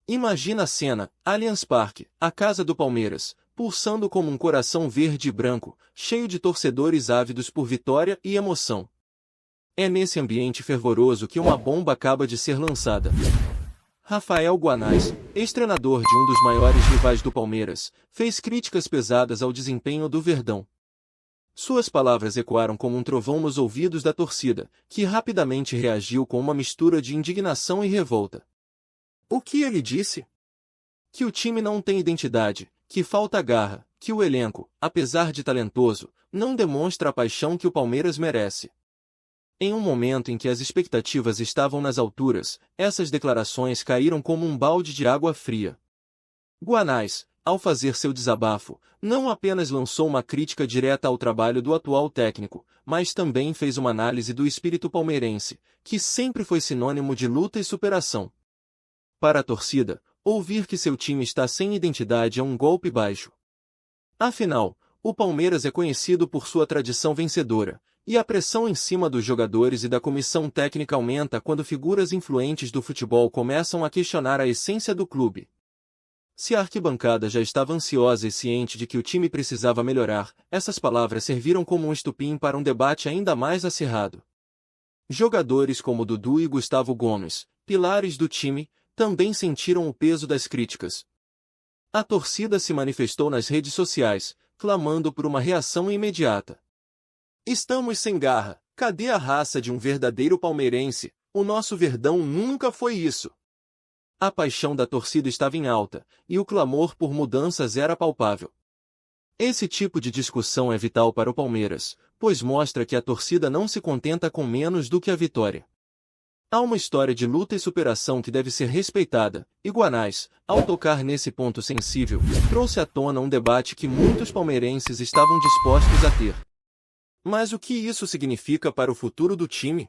Imagina a cena, Allianz Parque, a casa do Palmeiras, pulsando como um coração verde e branco, cheio de torcedores ávidos por vitória e emoção. É nesse ambiente fervoroso que uma bomba acaba de ser lançada. Rafael Guanais, ex-treinador de um dos maiores rivais do Palmeiras, fez críticas pesadas ao desempenho do Verdão. Suas palavras ecoaram como um trovão nos ouvidos da torcida, que rapidamente reagiu com uma mistura de indignação e revolta. O que ele disse? Que o time não tem identidade, que falta garra, que o elenco, apesar de talentoso, não demonstra a paixão que o Palmeiras merece. Em um momento em que as expectativas estavam nas alturas, essas declarações caíram como um balde de água fria. Guanais, ao fazer seu desabafo, não apenas lançou uma crítica direta ao trabalho do atual técnico, mas também fez uma análise do espírito palmeirense, que sempre foi sinônimo de luta e superação. Para a torcida, ouvir que seu time está sem identidade é um golpe baixo. Afinal, o Palmeiras é conhecido por sua tradição vencedora, e a pressão em cima dos jogadores e da comissão técnica aumenta quando figuras influentes do futebol começam a questionar a essência do clube. Se a arquibancada já estava ansiosa e ciente de que o time precisava melhorar, essas palavras serviram como um estupim para um debate ainda mais acirrado. Jogadores como Dudu e Gustavo Gomes, pilares do time, também sentiram o peso das críticas. A torcida se manifestou nas redes sociais, clamando por uma reação imediata. Estamos sem garra, cadê a raça de um verdadeiro palmeirense? O nosso Verdão nunca foi isso. A paixão da torcida estava em alta, e o clamor por mudanças era palpável. Esse tipo de discussão é vital para o Palmeiras, pois mostra que a torcida não se contenta com menos do que a vitória. Há uma história de luta e superação que deve ser respeitada, e Guanais, ao tocar nesse ponto sensível, trouxe à tona um debate que muitos palmeirenses estavam dispostos a ter. Mas o que isso significa para o futuro do time?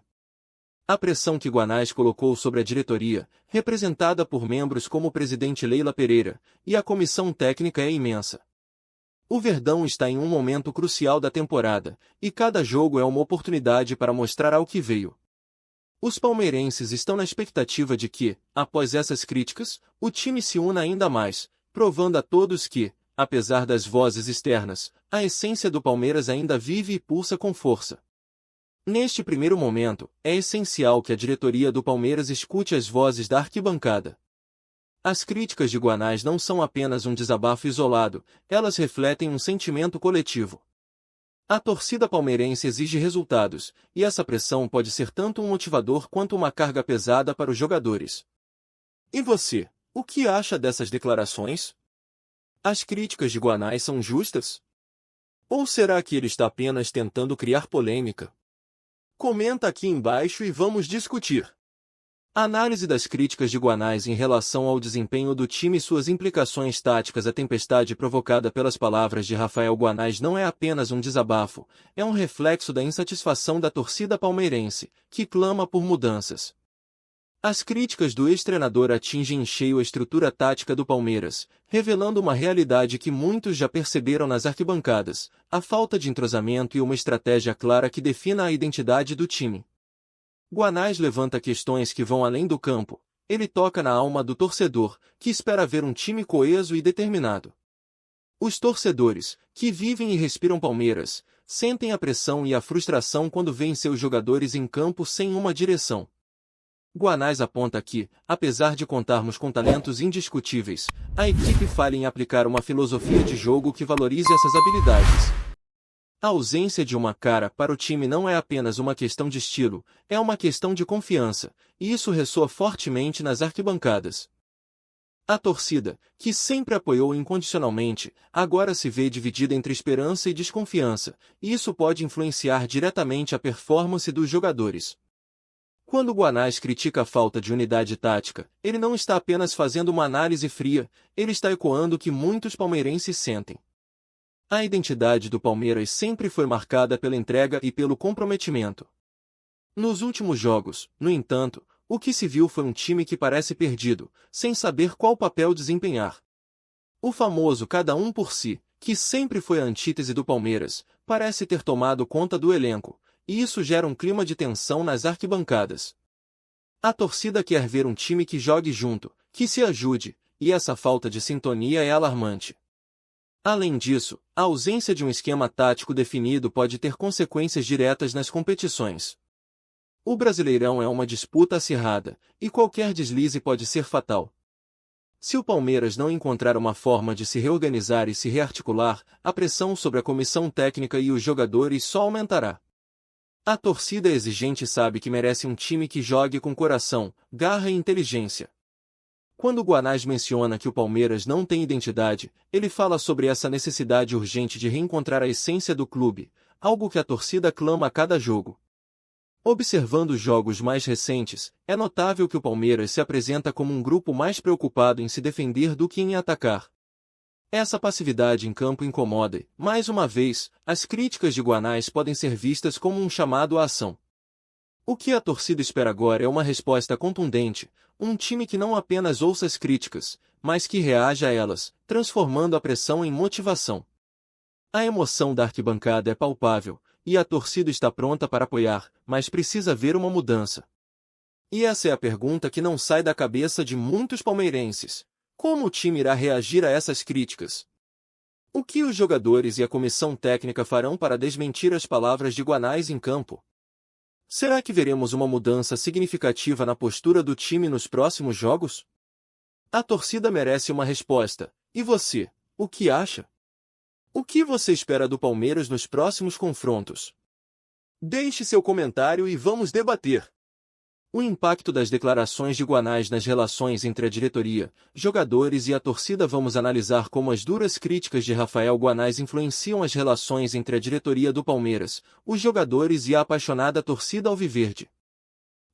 A pressão que Guanais colocou sobre a diretoria, representada por membros como o presidente Leila Pereira, e a comissão técnica é imensa. O Verdão está em um momento crucial da temporada, e cada jogo é uma oportunidade para mostrar ao que veio. Os palmeirenses estão na expectativa de que, após essas críticas, o time se una ainda mais, provando a todos que, apesar das vozes externas, a essência do Palmeiras ainda vive e pulsa com força. Neste primeiro momento, é essencial que a diretoria do Palmeiras escute as vozes da arquibancada. As críticas de Guanais não são apenas um desabafo isolado, elas refletem um sentimento coletivo. A torcida palmeirense exige resultados, e essa pressão pode ser tanto um motivador quanto uma carga pesada para os jogadores. E você, o que acha dessas declarações? As críticas de Guanais são justas? Ou será que ele está apenas tentando criar polêmica? Comenta aqui embaixo e vamos discutir. A análise das críticas de Guanais em relação ao desempenho do time e suas implicações táticas. A tempestade provocada pelas palavras de Rafael Guanais não é apenas um desabafo, é um reflexo da insatisfação da torcida palmeirense, que clama por mudanças. As críticas do ex-treinador atingem em cheio a estrutura tática do Palmeiras, revelando uma realidade que muitos já perceberam nas arquibancadas, a falta de entrosamento e uma estratégia clara que defina a identidade do time. Guanais levanta questões que vão além do campo, ele toca na alma do torcedor, que espera ver um time coeso e determinado. Os torcedores, que vivem e respiram Palmeiras, sentem a pressão e a frustração quando veem seus jogadores em campo sem uma direção. Guanais aponta que, apesar de contarmos com talentos indiscutíveis, a equipe falha em aplicar uma filosofia de jogo que valorize essas habilidades. A ausência de uma cara para o time não é apenas uma questão de estilo, é uma questão de confiança, e isso ressoa fortemente nas arquibancadas. A torcida, que sempre apoiou incondicionalmente, agora se vê dividida entre esperança e desconfiança, e isso pode influenciar diretamente a performance dos jogadores. Quando Guanais critica a falta de unidade tática, ele não está apenas fazendo uma análise fria, ele está ecoando o que muitos palmeirenses sentem. A identidade do Palmeiras sempre foi marcada pela entrega e pelo comprometimento. Nos últimos jogos, no entanto, o que se viu foi um time que parece perdido, sem saber qual papel desempenhar. O famoso cada um por si, que sempre foi a antítese do Palmeiras, parece ter tomado conta do elenco, e isso gera um clima de tensão nas arquibancadas. A torcida quer ver um time que jogue junto, que se ajude, e essa falta de sintonia é alarmante. Além disso, a ausência de um esquema tático definido pode ter consequências diretas nas competições. O Brasileirão é uma disputa acirrada, e qualquer deslize pode ser fatal. Se o Palmeiras não encontrar uma forma de se reorganizar e se rearticular, a pressão sobre a comissão técnica e os jogadores só aumentará. A torcida exigente sabe que merece um time que jogue com coração, garra e inteligência. Quando o Guanais menciona que o Palmeiras não tem identidade, ele fala sobre essa necessidade urgente de reencontrar a essência do clube, algo que a torcida clama a cada jogo. Observando os jogos mais recentes, é notável que o Palmeiras se apresenta como um grupo mais preocupado em se defender do que em atacar. Essa passividade em campo incomoda e, mais uma vez, as críticas de Guanais podem ser vistas como um chamado à ação. O que a torcida espera agora é uma resposta contundente, um time que não apenas ouça as críticas, mas que reaja a elas, transformando a pressão em motivação. A emoção da arquibancada é palpável, e a torcida está pronta para apoiar, mas precisa ver uma mudança. E essa é a pergunta que não sai da cabeça de muitos palmeirenses. Como o time irá reagir a essas críticas? O que os jogadores e a comissão técnica farão para desmentir as palavras de Guanais em campo? Será que veremos uma mudança significativa na postura do time nos próximos jogos? A torcida merece uma resposta. E você, o que acha? O que você espera do Palmeiras nos próximos confrontos? Deixe seu comentário e vamos debater. O impacto das declarações de Guanais nas relações entre a diretoria, jogadores e a torcida. Vamos analisar como as duras críticas de Rafael Guanais influenciam as relações entre a diretoria do Palmeiras, os jogadores e a apaixonada torcida alviverde.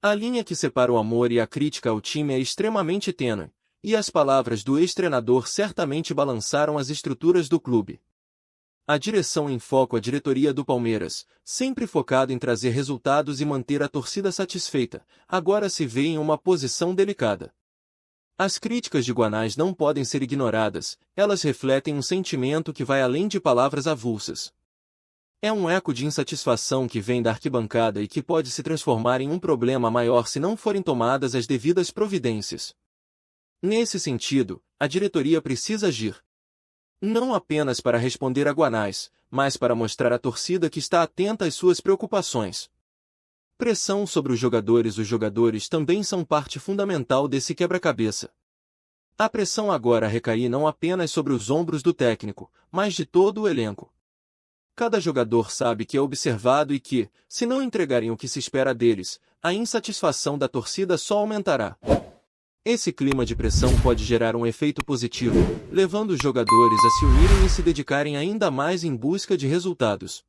A linha que separa o amor e a crítica ao time é extremamente tênue, e as palavras do ex-treinador certamente balançaram as estruturas do clube. A direção em foco. A diretoria do Palmeiras, sempre focada em trazer resultados e manter a torcida satisfeita, agora se vê em uma posição delicada. As críticas de Guanais não podem ser ignoradas, elas refletem um sentimento que vai além de palavras avulsas. É um eco de insatisfação que vem da arquibancada e que pode se transformar em um problema maior se não forem tomadas as devidas providências. Nesse sentido, a diretoria precisa agir. Não apenas para responder a Guanais, mas para mostrar à torcida que está atenta às suas preocupações. Pressão sobre os jogadores. Os jogadores também são parte fundamental desse quebra-cabeça. A pressão agora recai não apenas sobre os ombros do técnico, mas de todo o elenco. Cada jogador sabe que é observado e que, se não entregarem o que se espera deles, a insatisfação da torcida só aumentará. Esse clima de pressão pode gerar um efeito positivo, levando os jogadores a se unirem e se dedicarem ainda mais em busca de resultados.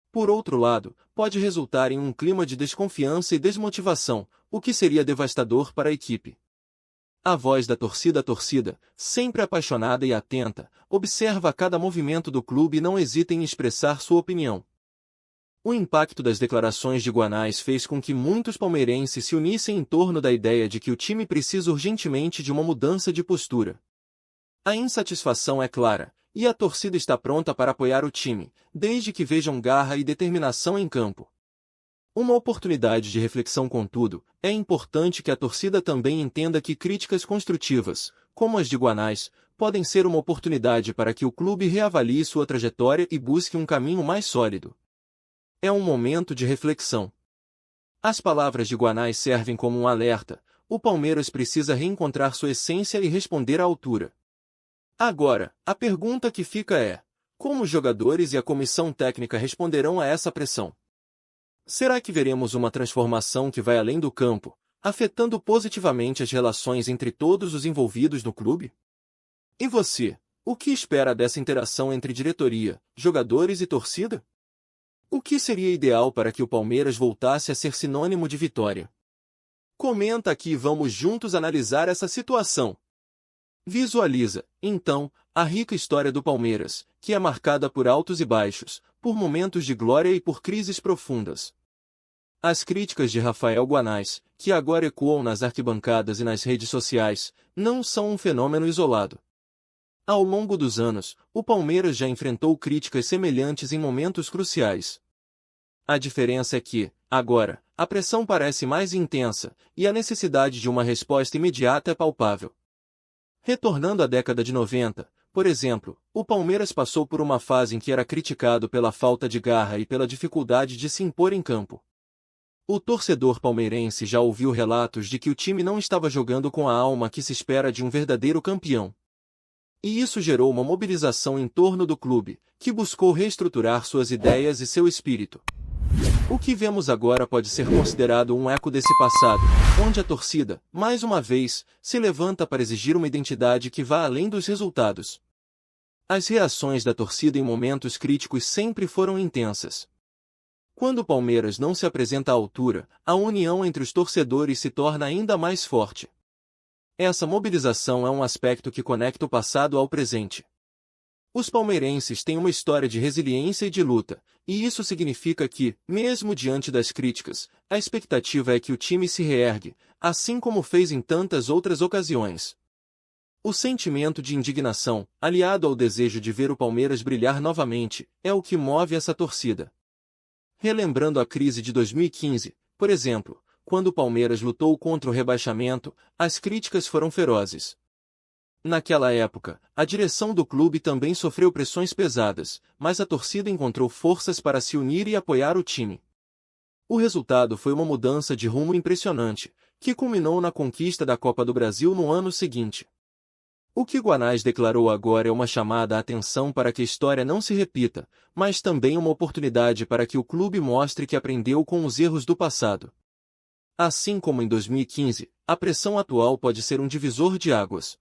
Por outro lado, pode resultar em um clima de desconfiança e desmotivação, o que seria devastador para a equipe. A voz da torcida. A torcida, sempre apaixonada e atenta, observa cada movimento do clube e não hesita em expressar sua opinião. O impacto das declarações de Guanais fez com que muitos palmeirenses se unissem em torno da ideia de que o time precisa urgentemente de uma mudança de postura. A insatisfação é clara, e a torcida está pronta para apoiar o time, desde que vejam garra e determinação em campo. Uma oportunidade de reflexão. Contudo, é importante que a torcida também entenda que críticas construtivas, como as de Guanais, podem ser uma oportunidade para que o clube reavalie sua trajetória e busque um caminho mais sólido. É um momento de reflexão. As palavras de Guanais servem como um alerta. O Palmeiras precisa reencontrar sua essência e responder à altura. Agora, a pergunta que fica é: como os jogadores e a comissão técnica responderão a essa pressão? Será que veremos uma transformação que vai além do campo, afetando positivamente as relações entre todos os envolvidos no clube? E você, o que espera dessa interação entre diretoria, jogadores e torcida? O que seria ideal para que o Palmeiras voltasse a ser sinônimo de vitória? Comenta aqui e vamos juntos analisar essa situação. Visualiza, então, a rica história do Palmeiras, que é marcada por altos e baixos, por momentos de glória e por crises profundas. As críticas de Rafael Guanais, que agora ecoam nas arquibancadas e nas redes sociais, não são um fenômeno isolado. Ao longo dos anos, o Palmeiras já enfrentou críticas semelhantes em momentos cruciais. A diferença é que, agora, a pressão parece mais intensa, e a necessidade de uma resposta imediata é palpável. Retornando à década de 90, por exemplo, o Palmeiras passou por uma fase em que era criticado pela falta de garra e pela dificuldade de se impor em campo. O torcedor palmeirense já ouviu relatos de que o time não estava jogando com a alma que se espera de um verdadeiro campeão. E isso gerou uma mobilização em torno do clube, que buscou reestruturar suas ideias e seu espírito. O que vemos agora pode ser considerado um eco desse passado, onde a torcida, mais uma vez, se levanta para exigir uma identidade que vá além dos resultados. As reações da torcida em momentos críticos sempre foram intensas. Quando o Palmeiras não se apresenta à altura, a união entre os torcedores se torna ainda mais forte. Essa mobilização é um aspecto que conecta o passado ao presente. Os palmeirenses têm uma história de resiliência e de luta, e isso significa que, mesmo diante das críticas, a expectativa é que o time se reergue, assim como fez em tantas outras ocasiões. O sentimento de indignação, aliado ao desejo de ver o Palmeiras brilhar novamente, é o que move essa torcida. Relembrando a crise de 2015, por exemplo, quando o Palmeiras lutou contra o rebaixamento, as críticas foram ferozes. Naquela época, a direção do clube também sofreu pressões pesadas, mas a torcida encontrou forças para se unir e apoiar o time. O resultado foi uma mudança de rumo impressionante, que culminou na conquista da Copa do Brasil no ano seguinte. O que Guanais declarou agora é uma chamada à atenção para que a história não se repita, mas também uma oportunidade para que o clube mostre que aprendeu com os erros do passado. Assim como em 2015, a pressão atual pode ser um divisor de águas.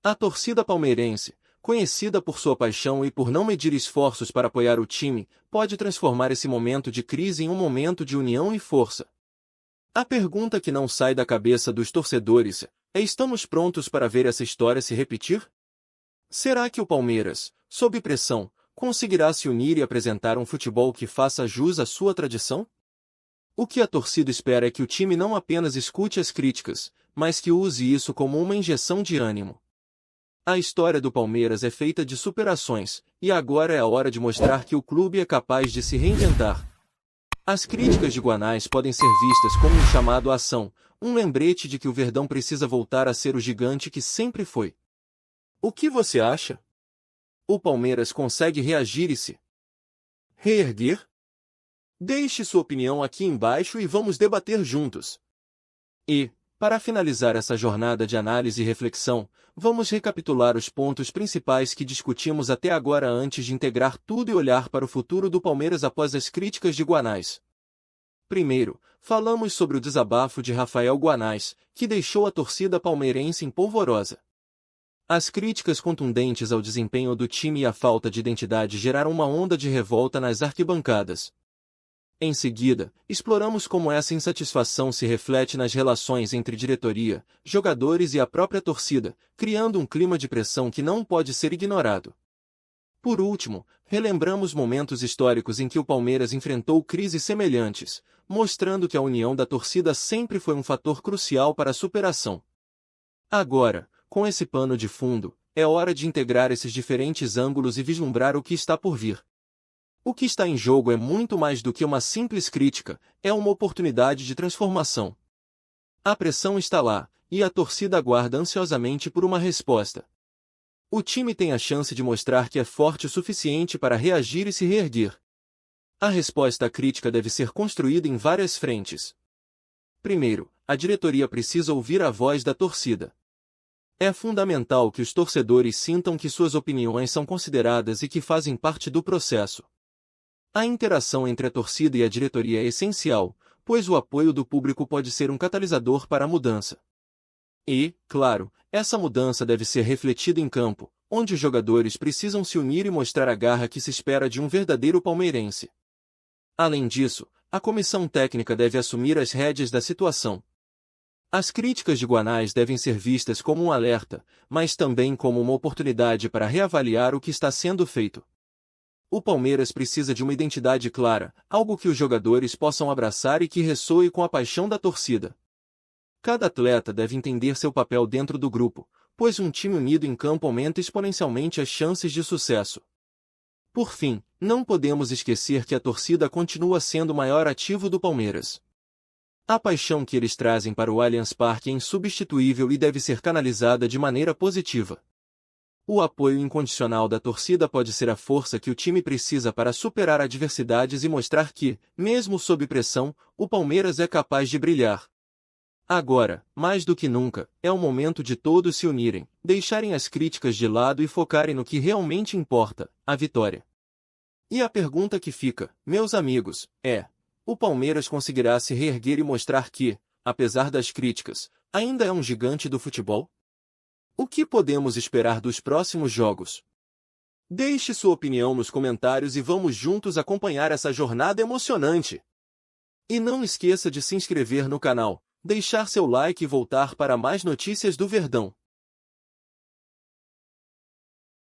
A torcida palmeirense, conhecida por sua paixão e por não medir esforços para apoiar o time, pode transformar esse momento de crise em um momento de união e força. A pergunta que não sai da cabeça dos torcedores é: estamos prontos para ver essa história se repetir? Será que o Palmeiras, sob pressão, conseguirá se unir e apresentar um futebol que faça jus à sua tradição? O que a torcida espera é que o time não apenas escute as críticas, mas que use isso como uma injeção de ânimo. A história do Palmeiras é feita de superações, e agora é a hora de mostrar que o clube é capaz de se reinventar. As críticas de Guanais podem ser vistas como um chamado à ação, um lembrete de que o Verdão precisa voltar a ser o gigante que sempre foi. O que você acha? O Palmeiras consegue reagir e se reerguer? Deixe sua opinião aqui embaixo e vamos debater juntos. E, para finalizar essa jornada de análise e reflexão, vamos recapitular os pontos principais que discutimos até agora antes de integrar tudo e olhar para o futuro do Palmeiras após as críticas de Guanais. Primeiro, falamos sobre o desabafo de Rafael Guanais, que deixou a torcida palmeirense em polvorosa. As críticas contundentes ao desempenho do time e a falta de identidade geraram uma onda de revolta nas arquibancadas. Em seguida, exploramos como essa insatisfação se reflete nas relações entre diretoria, jogadores e a própria torcida, criando um clima de pressão que não pode ser ignorado. Por último, relembramos momentos históricos em que o Palmeiras enfrentou crises semelhantes, mostrando que a união da torcida sempre foi um fator crucial para a superação. Agora, com esse pano de fundo, é hora de integrar esses diferentes ângulos e vislumbrar o que está por vir. O que está em jogo é muito mais do que uma simples crítica, é uma oportunidade de transformação. A pressão está lá, e a torcida aguarda ansiosamente por uma resposta. O time tem a chance de mostrar que é forte o suficiente para reagir e se reerguer. A resposta à crítica deve ser construída em várias frentes. Primeiro, a diretoria precisa ouvir a voz da torcida. É fundamental que os torcedores sintam que suas opiniões são consideradas e que fazem parte do processo. A interação entre a torcida e a diretoria é essencial, pois o apoio do público pode ser um catalisador para a mudança. E, claro, essa mudança deve ser refletida em campo, onde os jogadores precisam se unir e mostrar a garra que se espera de um verdadeiro palmeirense. Além disso, a comissão técnica deve assumir as rédeas da situação. As críticas de Guanais devem ser vistas como um alerta, mas também como uma oportunidade para reavaliar o que está sendo feito. O Palmeiras precisa de uma identidade clara, algo que os jogadores possam abraçar e que ressoe com a paixão da torcida. Cada atleta deve entender seu papel dentro do grupo, pois um time unido em campo aumenta exponencialmente as chances de sucesso. Por fim, não podemos esquecer que a torcida continua sendo o maior ativo do Palmeiras. A paixão que eles trazem para o Allianz Parque é insubstituível e deve ser canalizada de maneira positiva. O apoio incondicional da torcida pode ser a força que o time precisa para superar adversidades e mostrar que, mesmo sob pressão, o Palmeiras é capaz de brilhar. Agora, mais do que nunca, é o momento de todos se unirem, deixarem as críticas de lado e focarem no que realmente importa, a vitória. E a pergunta que fica, meus amigos, é: o Palmeiras conseguirá se reerguer e mostrar que, apesar das críticas, ainda é um gigante do futebol? O que podemos esperar dos próximos jogos? Deixe sua opinião nos comentários e vamos juntos acompanhar essa jornada emocionante. E não esqueça de se inscrever no canal, deixar seu like e voltar para mais notícias do Verdão.